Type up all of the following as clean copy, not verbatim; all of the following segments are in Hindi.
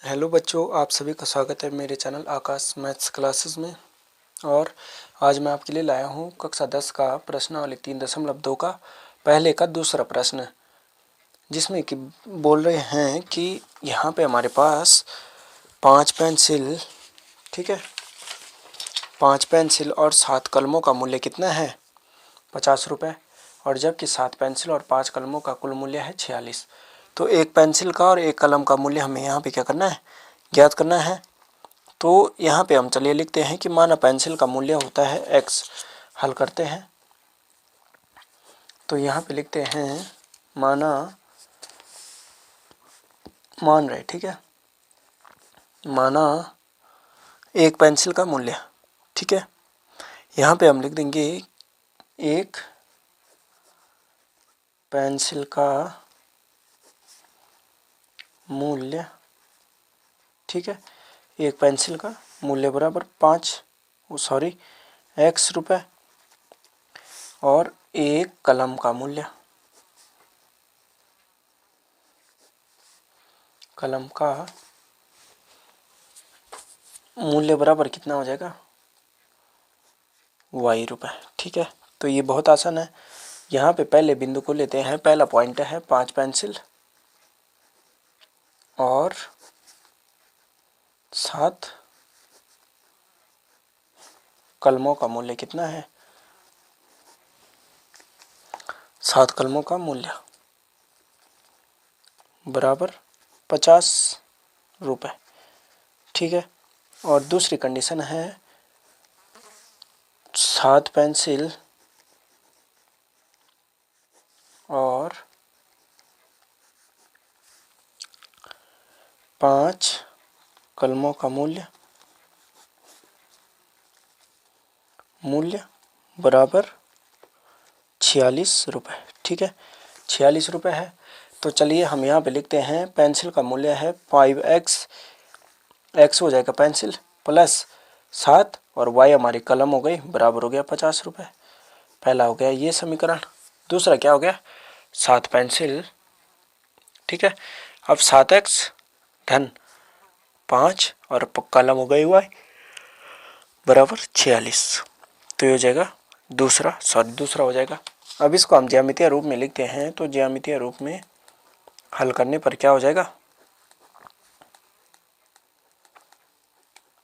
हेलो बच्चों, आप सभी का स्वागत है मेरे चैनल आकाश मैथ्स क्लासेस में। और आज मैं आपके लिए लाया हूँ कक्षा 10 का प्रश्नावली 3.2 का पहले का दूसरा प्रश्न, जिसमें कि बोल रहे हैं कि यहाँ पे हमारे पास 5 पेंसिल, ठीक है, 5 पेंसिल और 7 कलमों का मूल्य कितना है? 50 रुपये। और जबकि 7 पेंसिल और 5 कलमों का कुल मूल्य है 46। तो एक पेंसिल का और एक कलम का मूल्य हमें यहाँ पे क्या करना है? ज्ञात करना है। तो यहाँ पे हम चलिए लिखते हैं कि माना पेंसिल का मूल्य होता है x। हल करते हैं तो यहाँ पे लिखते हैं मान रहे, ठीक है, माना एक पेंसिल का मूल्य, ठीक है, यहाँ पे हम लिख देंगे एक पेंसिल का मूल्य, ठीक है, एक पेंसिल का मूल्य बराबर x रुपये और एक कलम का मूल्य, कलम का मूल्य बराबर कितना हो जाएगा? y रुपये, ठीक है। तो ये बहुत आसान है। यहाँ पे पहले बिंदु को लेते हैं। पहला पॉइंट है 5 पेंसिल और 7 कलमों का मूल्य कितना है? 7 कलमों का मूल्य बराबर 50 रुपये, ठीक है। और दूसरी कंडीशन है 7 पेंसिल और 5 कलमों का मूल्य बराबर 46 रुपये, ठीक है। 46 रुपये है। तो चलिए हम यहाँ पे लिखते हैं पेंसिल का मूल्य है 5x, x हो जाएगा पेंसिल प्लस 7 और y हमारी कलम हो गई, बराबर हो गया 50 रुपये। पहला हो गया ये समीकरण। दूसरा क्या हो गया? 7 पेंसिल, ठीक है, अब 7x धन 5 और कलम हो गई y बराबर 46। तो ये हो जाएगा दूसरा हो जाएगा। अब इसको हम ज्यामितीय रूप में लिखते हैं। तो ज्यामितीय रूप में हल करने पर क्या हो जाएगा?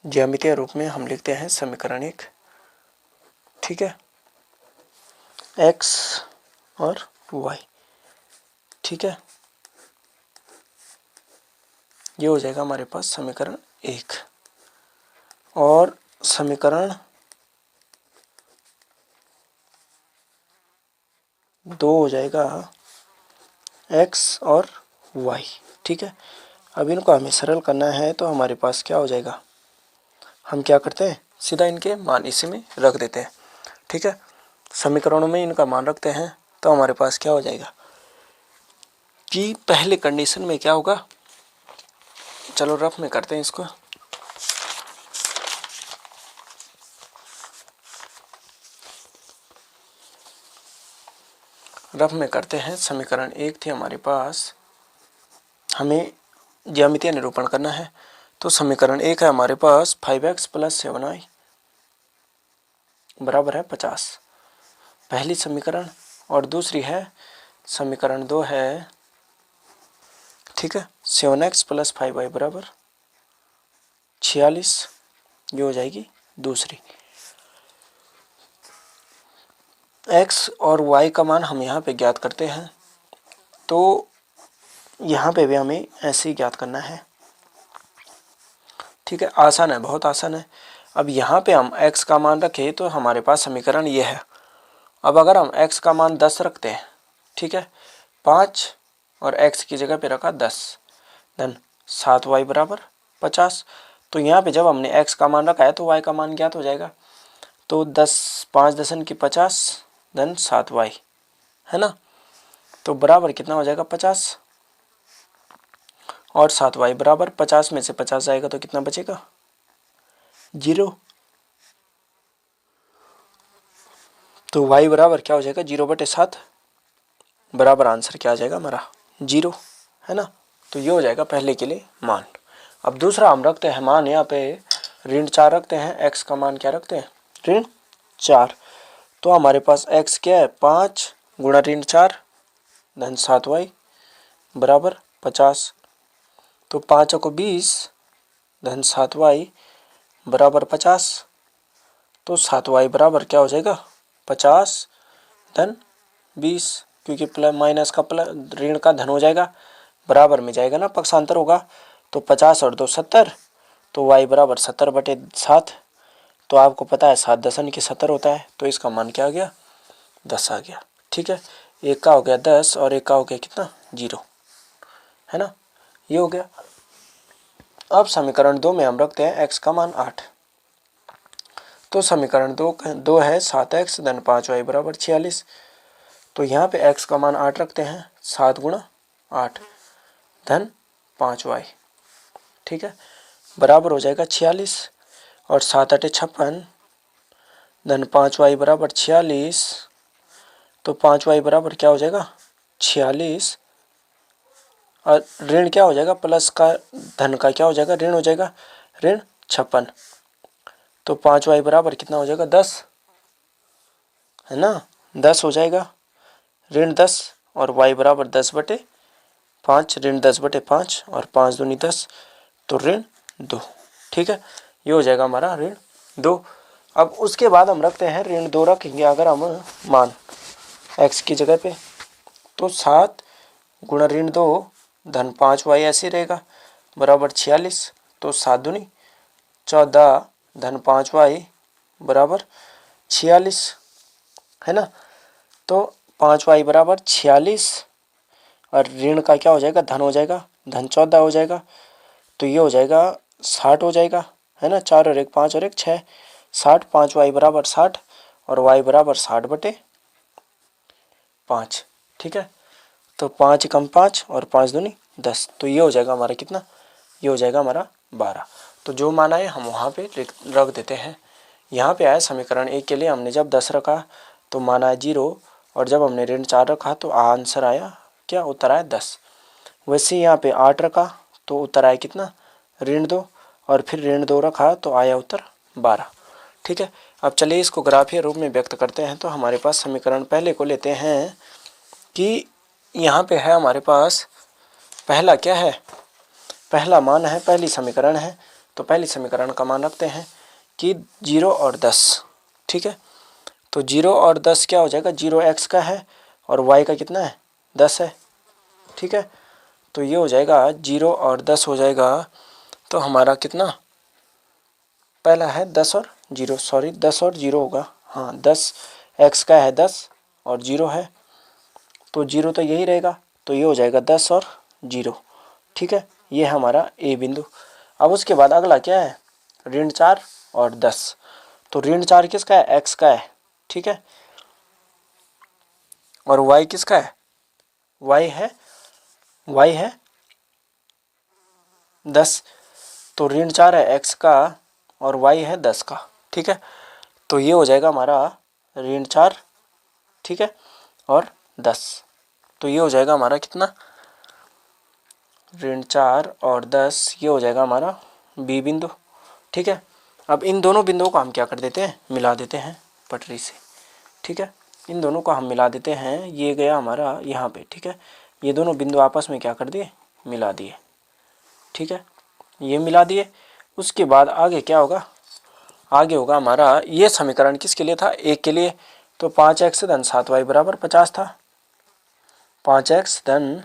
ज्यामितीय रूप में हम लिखते हैं समीकरण 1, ठीक है, x और y, ठीक है। ये हो जाएगा हमारे पास समीकरण 1। और समीकरण 2 हो जाएगा x और y, ठीक है। अब इनको हमें सरल करना है तो हमारे पास क्या हो जाएगा? हम क्या करते हैं, सीधा इनके मान इसी में रख देते हैं, ठीक है। समीकरणों में इनका मान रखते हैं तो हमारे पास क्या हो जाएगा कि पहले कंडीशन में क्या होगा? चलो रफ में करते हैं इसको। रफ में करते हैं। समीकरण 1 थी हमारे पास, हमें ज्यामितीय निरूपण करना है। तो समीकरण 1 है हमारे पास 5x प्लस 7y बराबर है 50, पहली समीकरण। और दूसरी है समीकरण 2 है, ठीक है, 7x प्लस 5y बराबर 46। ये हो जाएगी दूसरी। x और y का मान हम यहाँ पे ज्ञात करते हैं। तो यहाँ पे भी हमें ऐसे ही ज्ञात करना है, ठीक है। आसान है, बहुत आसान है। अब यहाँ पे हम x का मान रखें तो हमारे पास समीकरण ये है। अब अगर हम x का मान 10 रखते हैं, ठीक है, 5 और x की जगह पे रखा 10 धन 7y बराबर 50। तो यहाँ पे जब हमने x का मान रखा है तो y का मान ज्ञात हो जाएगा। तो 5 दशम की 50 धन 7y, है ना। तो बराबर कितना हो जाएगा? 50 और 7y बराबर 50 में से 50 जाएगा तो कितना बचेगा? 0। तो y बराबर क्या हो जाएगा? 0/7 बराबर आंसर क्या आ जाएगा हमारा? 0, है ना। तो ये हो जाएगा पहले के लिए मान। अब दूसरा हम रखते हैं मान यहाँ पे ऋण 4 रखते हैं, x का मान क्या रखते हैं ऋण 4। तो हमारे पास x क्या है 5 गुणा ऋण 4 धन 7y बराबर 50। तो 5 को 20 धन 7y बराबर 50। तो 7y बराबर क्या हो जाएगा 50 धन 20, क्योंकि प्लस माइनस का प्लस ऋण का धन हो जाएगा, बराबर में जाएगा ना, पक्षांतर होगा। तो 50 और 2 70, तो y बराबर 70/7। तो आपको पता है 7 दशमलव की 70 होता है, तो इसका मान क्या आ गया 10 आ गया। ठीक है, एक का हो गया 10 और एक का हो गया कितना 0, है ना, ये हो गया। अब समीकरण 2 में हम रखते हैं x का मान 8। तो समीकरण 2 है 7x धन 5y बराबर 46। तो यहाँ पे x का मान 8 रखते हैं, 7 गुणा 8 धन 5y, ठीक है, बराबर हो जाएगा 46। और 7 8 56 धन 5y बराबर 46। तो 5y बराबर क्या हो जाएगा 46, और ऋण क्या हो जाएगा प्लस का धन का क्या हो जाएगा ऋण हो जाएगा, ऋण 56। तो 5y बराबर कितना हो जाएगा 10, है ना, 10 हो जाएगा, ऋण 10 और y बराबर 10/5, ऋण 10/5 और 5 दूनी 10, तो ऋण 2। ठीक है, ये हो जाएगा हमारा ऋण 2। अब उसके बाद हम रखते हैं ऋण 2 रखेंगे अगर हम मान x की जगह पे, तो 7 गुणा ऋण 2 धन 5y ऐसे रहेगा बराबर 46। तो 7 दूनी 14 धन 5y बराबर 46, है ना। तो 5y बराबर 46 और ऋण का क्या हो जाएगा धन हो जाएगा, धन 14 हो जाएगा। तो ये हो जाएगा 60 हो जाएगा, है ना, 4 और 1 5 और 1 6, 60, 5y बराबर 60 और y बराबर 60/5। ठीक है, तो 5 कम 5 और 5 दूनी 10, तो ये हो जाएगा हमारा कितना, ये हो जाएगा हमारा 12। तो जो मान आए हम वहाँ पे रख देते हैं। यहाँ पे आया समीकरण 1 के लिए हमने जब 10 रखा तो मान आया 0, और जब हमने ऋण 4 रखा तो आंसर आया क्या, उत्तर आया 10। वैसे यहाँ पे 8 रखा तो उत्तर आया कितना ऋण 2, और फिर ऋण 2 रखा तो आया उत्तर 12। ठीक है, अब चलिए इसको ग्राफीय रूप में व्यक्त करते हैं। तो हमारे पास समीकरण पहले को लेते हैं कि यहाँ पे है हमारे पास पहला क्या है, पहला मान है, पहली समीकरण है। तो पहली समीकरण का मान रखते हैं कि 0 और 10। ठीक है, तो 0 और 10 क्या हो जाएगा, 0 x का है और y का कितना है 10 है। ठीक है, तो ये हो जाएगा 0 और 10 हो जाएगा। तो हमारा कितना, पहला है 10 और 0, सॉरी 10 और 0 होगा, हाँ 10 x का है 10 और 0 है, तो 0 तो यही रहेगा। तो ये हो जाएगा 10 और 0। ठीक है, ये है हमारा ए बिंदु। अब उसके बाद अगला क्या है, ऋण 4 और 10। तो ऋण 4 किसका है, x का है। ठीक है, और y किसका है, y है 10। तो ऋण 4 है x का और y है 10 का। ठीक है, तो ये हो जाएगा हमारा ऋण 4, ठीक है, और 10। तो ये हो जाएगा हमारा कितना, ऋण 4 और 10, ये हो जाएगा हमारा बी बिंदु। ठीक है, अब इन दोनों बिंदुओं को हम क्या कर देते हैं, मिला देते हैं पटरी से। ठीक है, इन दोनों को हम मिला देते हैं, ये गया हमारा यहाँ पे। ठीक है, ये दोनों बिंदु आपस में क्या कर दिए, मिला दिए। ठीक है, ये मिला दिए। उसके बाद आगे क्या होगा, आगे होगा हमारा ये समीकरण किसके लिए था, 1 के लिए। तो 5x धन 7y बराबर 50 था, 5x धन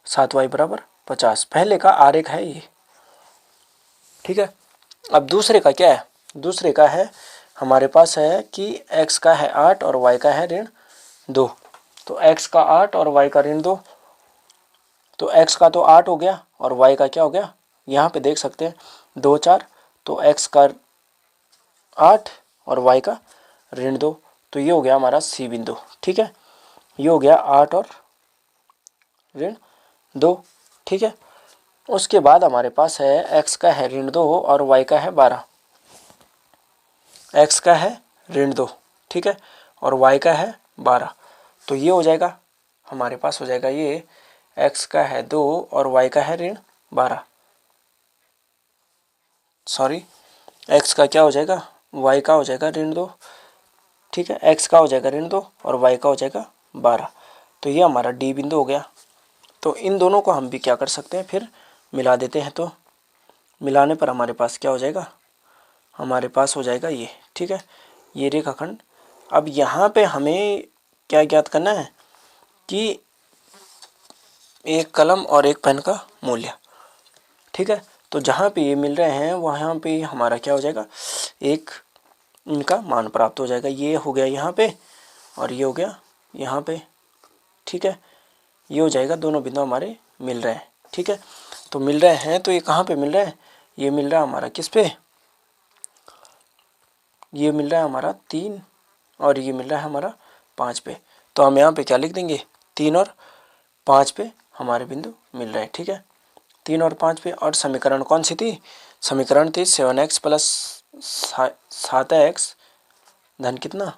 7y बराबर 50, पहले का आरेख है ये। ठीक है, अब दूसरे का क्या है, दूसरे का है हमारे पास है कि x का है 8 और y का है ऋण 2। तो x का 8 और y का ऋण 2, तो x का तो 8 हो गया और y का क्या हो गया, यहाँ पे देख सकते हैं 2 4, तो x का 8 और y का ऋण 2, तो ये हो गया हमारा सी बिंदु। ठीक है, ये हो गया 8 और ऋण 2। ठीक है, उसके बाद हमारे पास है x का है ऋण 2 और y का है 12। x का है ऋण 2, ठीक है, और y का है 12। तो ये हो जाएगा हमारे पास, हो जाएगा ये x का है 2 और y का है ऋण 12। सॉरी एक्स का क्या हो जाएगा, वाई का हो जाएगा ऋण 2, ठीक है, एक्स का हो जाएगा ऋण 2 और वाई का हो जाएगा 12। तो ये हमारा डी बिंदु हो गया। तो इन दोनों को हम भी क्या कर सकते हैं, फिर मिला देते हैं। तो मिलाने पर हमारे पास क्या हो जाएगा, हमारे पास हो जाएगा ये, ठीक है, ये रेखाखंड। अब यहाँ पे हमें क्या ज्ञात करना है कि एक कलम और एक पेन का मूल्य, ठीक है। तो जहाँ पे ये मिल रहे हैं वहाँ पे हमारा क्या हो जाएगा, एक इनका मान प्राप्त हो जाएगा। ये हो गया यहाँ पे और ये हो गया यहाँ पे, ठीक है। ये हो जाएगा, दोनों बिंदु हमारे मिल रहे हैं, ठीक है। तो मिल रहे हैं तो ये कहाँ पे मिल रहा है, ये मिल रहा है हमारा किस पे, ये मिल रहा है हमारा 3 और ये मिल रहा है हमारा 5 पे। तो हम यहाँ पे क्या लिख देंगे, 3 और 5 पे हमारे बिंदु मिल रहे हैं, ठीक है, 3 और 5 पे। और समीकरण कौन सी थी, समीकरण थी 7x प्लस 7x धन कितना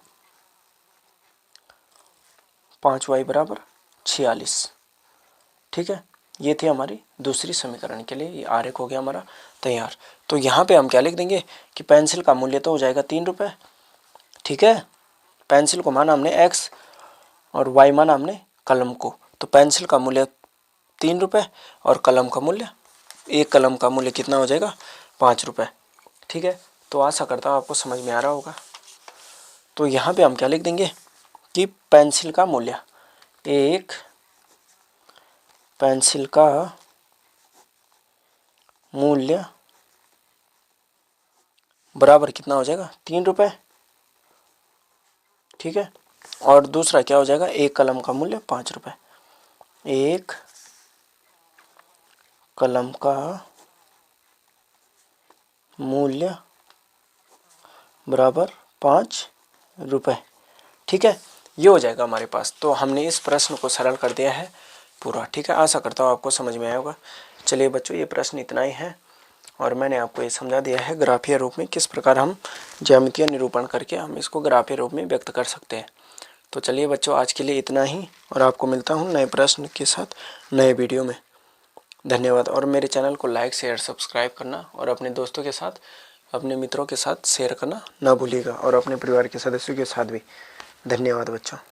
5y बराबर 46, ठीक है। ये थी हमारी दूसरी समीकरण के लिए। ये आरेख हो गया हमारा तैयार। तो यहाँ पे हम क्या लिख देंगे कि पेंसिल का मूल्य तो हो जाएगा 3 रुपये, ठीक है। पेंसिल को माना हमने x और y माना हमने कलम को। तो पेंसिल का मूल्य 3 रुपये और कलम का मूल्य, एक कलम का मूल्य कितना हो जाएगा 5 रुपये, ठीक है। तो आशा करता हूँ आपको समझ में आ रहा होगा। तो यहाँ पे हम क्या लिख देंगे कि पेंसिल का मूल्य, एक पेंसिल का मूल्य बराबर कितना हो जाएगा 3 रुपये, ठीक है। और दूसरा क्या हो जाएगा, एक कलम का मूल्य 5 रुपये, एक कलम का मूल्य बराबर 5 रुपये, ठीक है। ये हो जाएगा हमारे पास। तो हमने इस प्रश्न को सरल कर दिया है पूरा, ठीक है। आशा करता हूँ आपको समझ में आया होगा। चलिए बच्चों, ये प्रश्न इतना ही है और मैंने आपको ये समझा दिया है ग्राफीय रूप में किस प्रकार हम ज्यामितीय निरूपण करके हम इसको ग्राफीय रूप में व्यक्त कर सकते हैं। तो चलिए बच्चों, आज के लिए इतना ही और आपको मिलता हूँ नए प्रश्न के साथ नए वीडियो में। धन्यवाद। और मेरे चैनल को लाइक शेयर सब्सक्राइब करना और अपने दोस्तों के साथ, अपने मित्रों के साथ शेयर करना ना भूलिएगा और अपने परिवार के सदस्यों के साथ भी। धन्यवाद बच्चों।